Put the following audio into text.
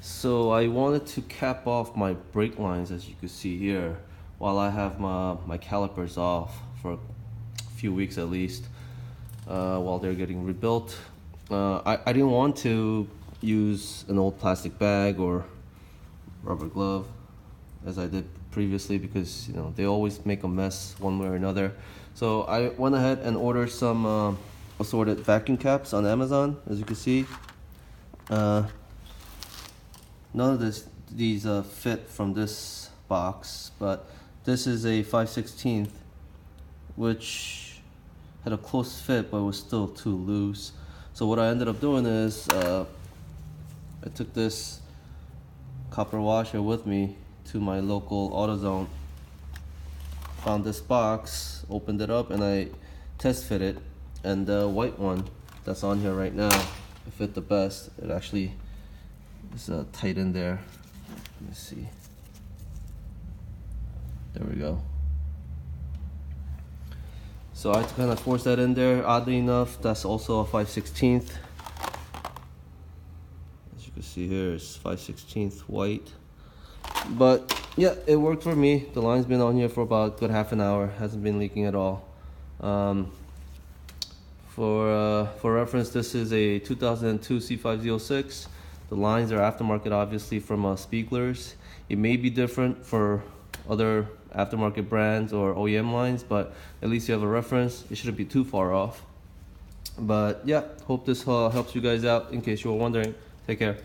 So I wanted to cap off my brake lines, as you can see here, while I have my calipers off for a few weeks at least, while they're getting rebuilt. I didn't want to use an old plastic bag or rubber glove as I did previously, because they always make a mess one way or another. So I went ahead and ordered some assorted vacuum caps on Amazon, as you can see. None of these fit from this box, but this is a 5/16, which had a close fit but was still too loose. So what I ended up doing is I took this copper washer with me to my local AutoZone, found this box, opened it up, and I test fit it, and the white one that's on here right now, it fit the best. It actually is tight in there. Let me see. There we go. So I had to kind of force that in there. Oddly enough, that's also a 5/16. As you can see here, it's 5/16 white. But yeah, it worked for me. The line's been on here for about a good half an hour. Hasn't been leaking at all. For reference, this is a 2002 C506. The lines are aftermarket, obviously, from Spiegler's. It may be different for other aftermarket brands or OEM lines, but at least you have a reference. It shouldn't be too far off. But yeah, hope this helps you guys out in case you were wondering. Take care.